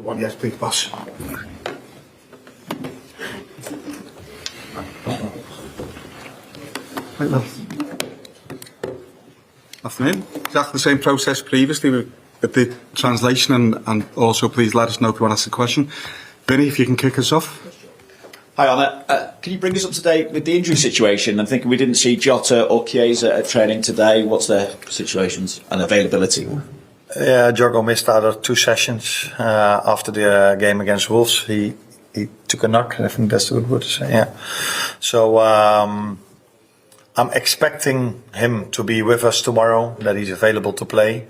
The one, yes, please, boss. Right, well. Afternoon. Exactly the same process previously with the translation, and also please let us know if you want to ask a question. Vinny, if you can kick us off. Hi, Arne. Can you bring us up to date with the injury situation? I'm thinking we didn't see Jota or Chiesa at training today. What's their situations and availability? Yeah, Jorgo missed out of 2 sessions after the game against Wolves. He took a knock. I think that's a good word to say. Yeah. So I'm expecting him to be with us tomorrow. That he's available to play.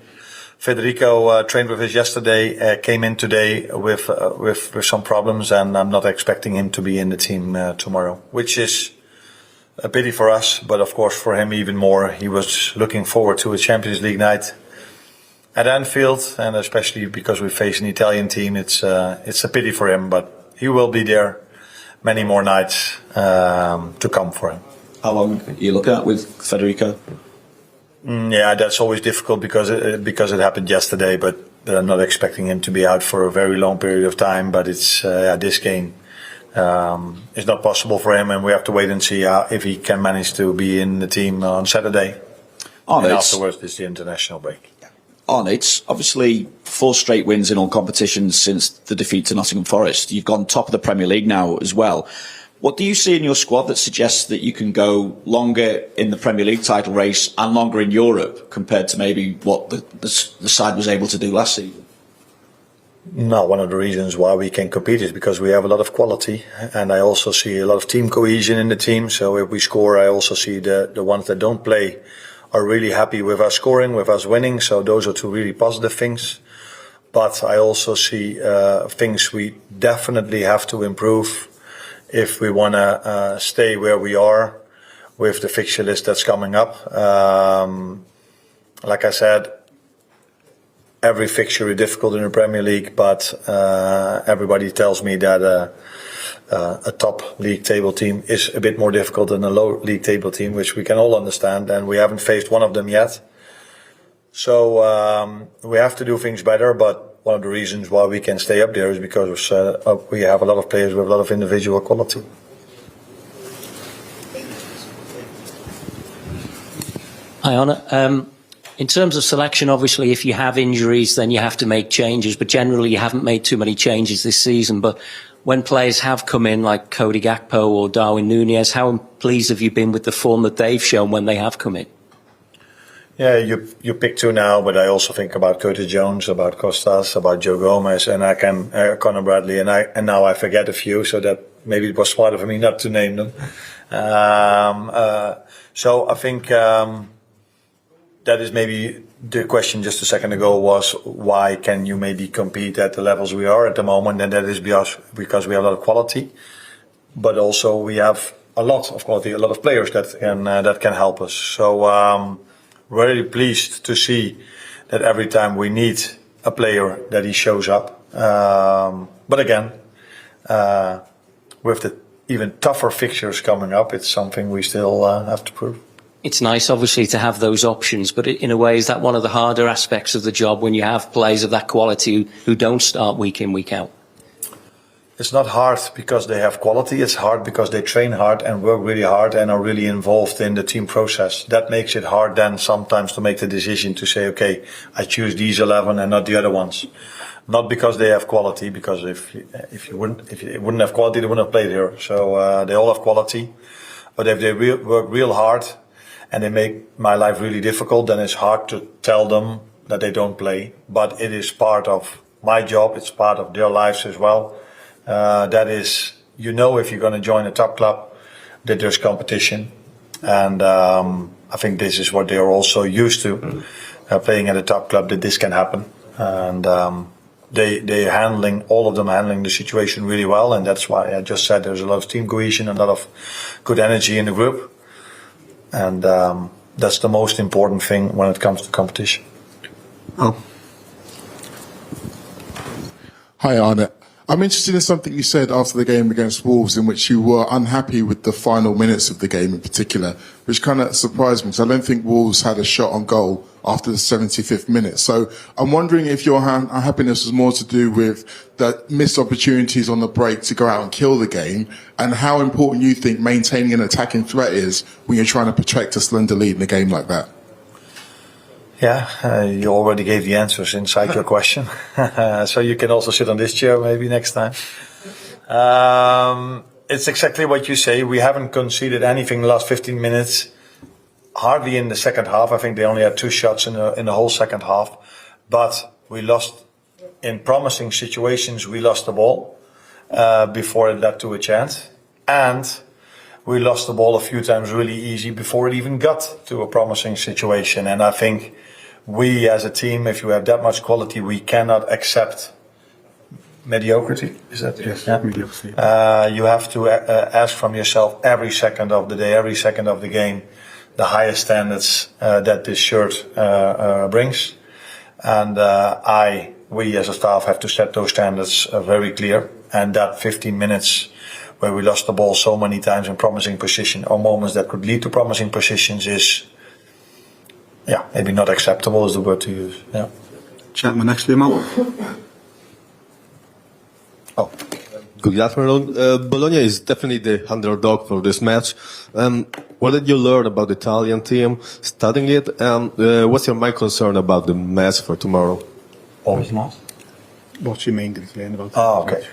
Federico trained with us yesterday. Came in today with some problems, and I'm not expecting him to be in the team tomorrow, which is a pity for us, but of course for him even more. He was looking forward to a Champions League night at Anfield, and especially because we face an Italian team, it's a pity for him. But he will be there many more nights to come for him. How long are you looking at with Federico? Yeah, that's always difficult because it happened yesterday. But I'm not expecting him to be out for a very long period of time. But it's this game is not possible for him, and we have to wait and see if he can manage to be in the team on Saturday. And afterwards, it's the international break. Arne, it's obviously 4 straight wins in all competitions since the defeat to Nottingham Forest. You've gone top of the Premier League now as well. What do you see in your squad that suggests that you can go longer in the Premier League title race and longer in Europe compared to maybe what the side was able to do last season? No, one of the reasons why we can compete is because we have a lot of quality, and I also see a lot of team cohesion in the team. So if we score, I also see the ones that don't play are really happy with us scoring, with us winning. So those are 2 really positive things. But I also see things we definitely have to improve if we want to stay where we are with the fixture list that's coming up. Like I said, every fixture is difficult in the Premier League, but everybody tells me that a top league table team is a bit more difficult than a low league table team, which we can all understand, and we haven't faced one of them yet. So we have to do things better, but one of the reasons why we can stay up there is because we have a lot of players with a lot of individual quality. Hi, Arne. In terms of selection, obviously, if you have injuries, then you have to make changes. But generally, you haven't made too many changes this season. But when players have come in, like Cody Gakpo or Darwin Núñez, how pleased have you been with the form that they've shown when they have come in? Yeah, you pick 2 now, but I also think about Curtis Jones, about Costas, about Joe Gomez, and Conor Bradley, and now I forget a few, so that maybe it was smarter for me not to name them. So I think that is maybe the question just a second ago was why can you maybe compete at the levels we are at the moment, and that is because we have a lot of quality, but also we have a lot of quality, a lot of players that can help us. So. Really pleased to see that every time we need a player that he shows up. But again, with the even tougher fixtures coming up, it's something we still have to prove. It's nice, obviously, to have those options, but in a way, is that one of the harder aspects of the job when you have players of that quality who don't start week in, week out? It's not hard because they have quality. It's hard because they train hard and work really hard and are really involved in the team process. That makes it hard then sometimes to make the decision to say, okay, I choose these 11 and not the other ones. Not because they have quality, because if you wouldn't have quality, they wouldn't have played here. So they all have quality. But if they work real hard and they make my life really difficult, then it's hard to tell them that they don't play. But it is part of my job. It's part of their lives as well. That is, if you're going to join a top club, that there's competition, and I think this is what they are also used to, playing at a top club, that this can happen, and all of them handling the situation really well, and that's why I just said there's a lot of team cohesion, a lot of good energy in the group, and that's the most important thing when it comes to competition. Oh. Hi, Arne. I'm interested in something you said after the game against Wolves, in which you were unhappy with the final minutes of the game in particular, which kind of surprised me because I don't think Wolves had a shot on goal after the 75th minute. So I'm wondering if your unhappiness was more to do with the missed opportunities on the break to go out and kill the game, and how important you think maintaining an attacking threat is when you're trying to protect a slender lead in a game like that. Yeah, you already gave the answers inside your question. So you can also sit on this chair maybe next time. It's exactly what you say. We haven't conceded anything in the last 15 minutes. Hardly in the second half. I think they only had 2 shots in the whole second half. But we lost in promising situations. We lost the ball before it led to a chance. And we lost the ball a few times really easy before it even got to a promising situation. And I think we as a team, if you have that much quality, we cannot accept mediocrity. Is that yes? Yeah. Mediocrity. You have to ask from yourself every second of the day, every second of the game, the highest standards that this shirt brings. And we as a staff have to set those standards very clear. And that 15 minutes where we lost the ball so many times in promising position or moments that could lead to promising positions is, yeah, maybe not acceptable is the word to use. Yeah. Gentleman next to you, Mal. Oh. Good afternoon. Bologna is definitely the underdog for this match. What did you learn about the Italian team studying it? And what's your main concern about the match for tomorrow? What was the last? What's your main concern about? Oh, okay.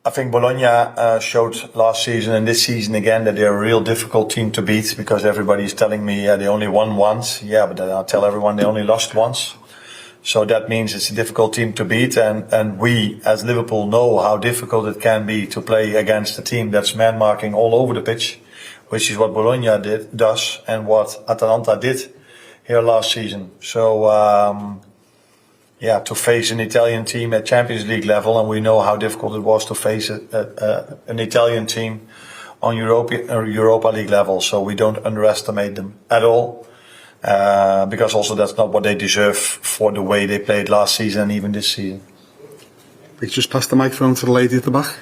I think Bologna showed last season and this season again that they're a real difficult team to beat, because everybody's telling me they only won once. Yeah, but then I'll tell everyone they only lost once. So that means it's a difficult team to beat, and we as Liverpool know how difficult it can be to play against a team that's man marking all over the pitch, which is what Bologna does and what Atalanta did here last season. So to face an Italian team at Champions League level, and we know how difficult it was to face an Italian team on Europa League level, so we don't underestimate them at all. Because also that's not what they deserve for the way they played last season and even this season. We just pass the microphone to the lady at the back.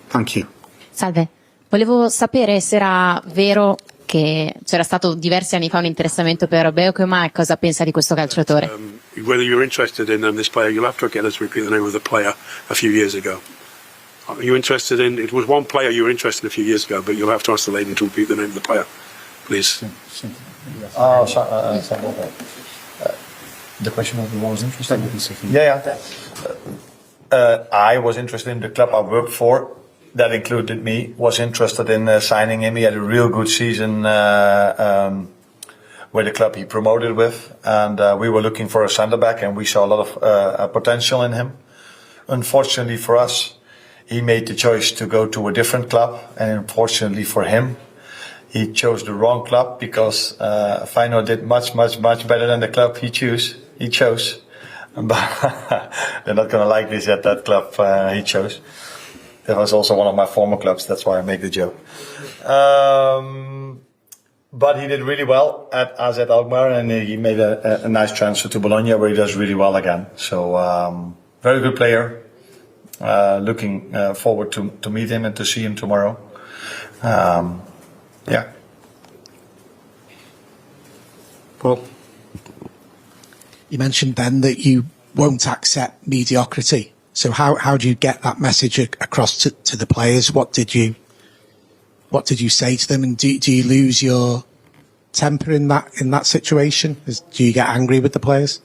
Thank you. Salve, volevo sapere se era vero che c'era stato diversi anni fa un interessamento per Beukema e cosa pensa di questo calciatore. Whether you're interested in this player, you'll have to get us to repeat the name of the player a few years ago. Are you interested in? It was one player you were interested in a few years ago, but you'll have to ask the lady to repeat the name of the player, please. Oh, sorry. The question of who was interested. Yeah. I was interested in the club I worked for. That included me. Was interested in signing him. He had a real good season with the club he promoted with, and we were looking for a centre back, and we saw a lot of potential in him. Unfortunately for us, he made the choice to go to a different club, and unfortunately for him, he chose the wrong club, because Feyenoord did much better than the club he chose. But they're not going to like this at that club he chose. That was also one of my former clubs. That's why I make the joke. But he did really well at AZ Alkmaar, and he made a nice transfer to Bologna, where he does really well again. So very good player. Looking forward to meet him and to see him tomorrow. Yeah. Paul. You mentioned then that you won't accept mediocrity. So how do you get that message across to the players? What did you say to them? And do you lose your temper in that situation? Do you get angry with the players?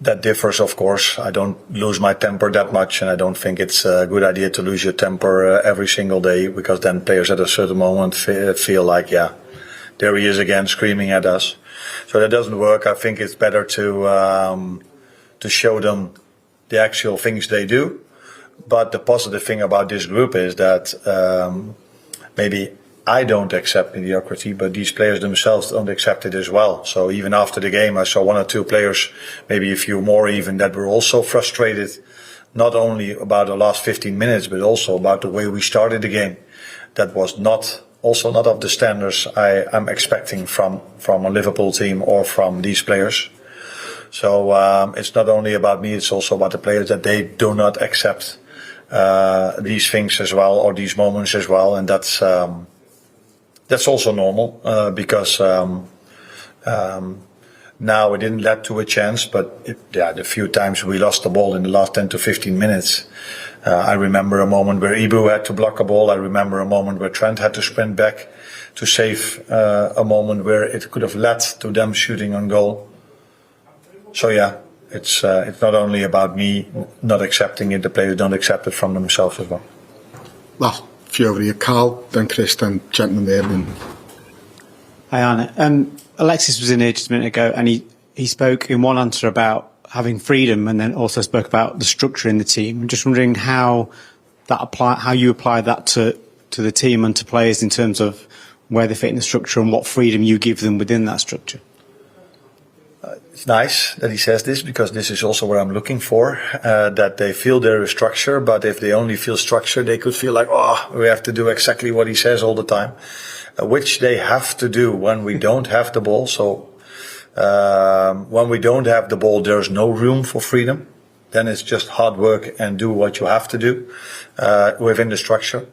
That differs, of course. I don't lose my temper that much, and I don't think it's a good idea to lose your temper every single day, because then players at a certain moment feel like, yeah, there he is again screaming at us. So that doesn't work. I think it's better to show them the actual things they do. But the positive thing about this group is that maybe I don't accept mediocrity, but these players themselves don't accept it as well. So even after the game, I saw one or two players, maybe a few more even, that were also frustrated not only about the last 15 minutes, but also about the way we started the game. That was not of the standards I am expecting from a Liverpool team or from these players. So it's not only about me, it's also about the players, that they do not accept these things as well, or these moments as well, and that's also normal because now it didn't lead to a chance, but the few times we lost the ball in the last 10 to 15 minutes. I remember a moment where Ibu had to block a ball. I remember a moment where Trent had to sprint back to save a moment where it could have led to them shooting on goal. So yeah, it's not only about me not accepting it, the players don't accept it from themselves as well. Last few over here, Carl, then Chris, then gentleman there. Hi, Arne. Alexis was in here just a minute ago, and he spoke in one answer about having freedom, and then also spoke about the structure in the team. I'm just wondering how you apply that to the team and to players in terms of where they fit in the structure and what freedom you give them within that structure. It's nice that he says this, because this is also what I'm looking for, that they feel there is structure, but if they only feel structure, they could feel like, oh, we have to do exactly what he says all the time, which they have to do when we don't have the ball. So when we don't have the ball, there's no room for freedom. Then it's just hard work and do what you have to do within the structure.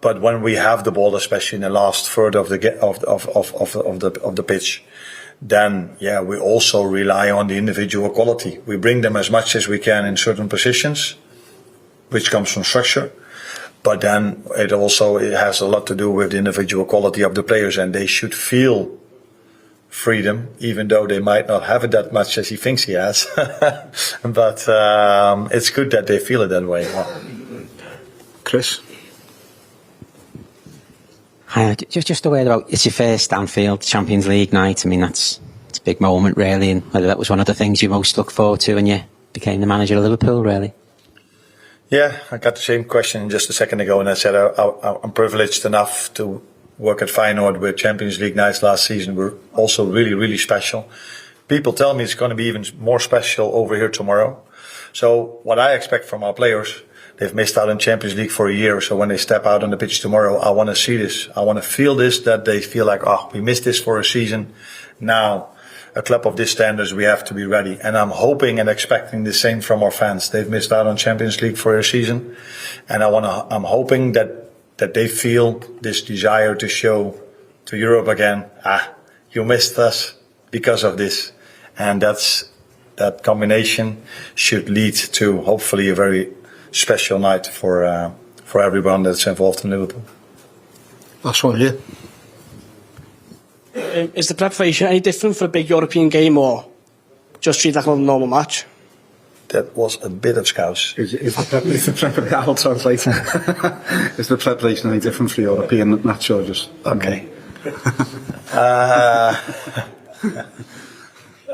But when we have the ball, especially in the last third of the pitch, then we also rely on the individual quality. We bring them as much as we can in certain positions, which comes from structure. But then it has a lot to do with the individual quality of the players, and they should feel freedom, even though they might not have it that much as he thinks he has. But it's good that they feel it that way. Chris? Hi, just a word about, it's your first Anfield Champions League night. I mean, it's a big moment, really, and whether that was one of the things you most look forward to when you became the manager of Liverpool, really. Yeah, I got the same question just a second ago, and I said I'm privileged enough to work at Feyenoord with Champions League nights last season. Were also really, really special. People tell me it's going to be even more special over here tomorrow. So what I expect from our players, they've missed out on Champions League for a year. So when they step out on the pitch tomorrow, I want to see this. I want to feel this, that they feel like, we missed this for a season. Now, a club of this standards, we have to be ready. And I'm hoping and expecting the same from our fans. They've missed out on Champions League for a season. And I'm hoping that they feel this desire to show to Europe again, you missed us because of this. And that combination should lead to hopefully a very special night for everyone that's involved in Liverpool. Last one here. Is the preparation any different for a big European game, or just treat like a normal match? That was a bit of scouse. I'll translate. Is the preparation any different for the European match, or just... Okay.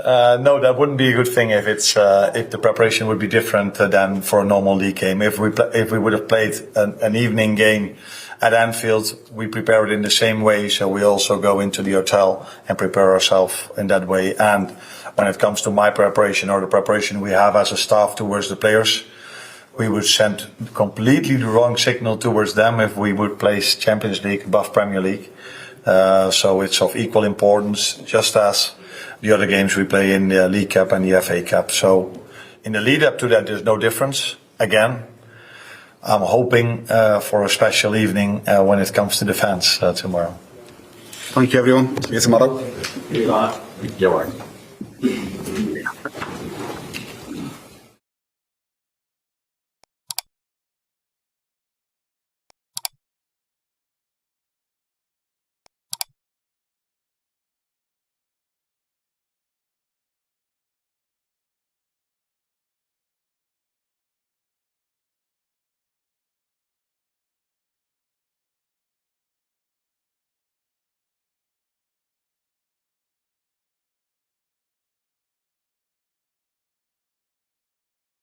No, that wouldn't be a good thing if the preparation would be different than for a normal league game. If we would have played an evening game at Anfield, we prepare it in the same way. So we also go into the hotel and prepare ourselves in that way. And when it comes to my preparation, or the preparation we have as a staff towards the players, we would send completely the wrong signal towards them if we would place Champions League above Premier League. So it's of equal importance, just as the other games we play in the League Cup and the FA Cup. So in the lead up to that, there's no difference. Again, I'm hoping for a special evening when it comes to the fans tomorrow. Thank you, everyone. See you tomorrow. You're right.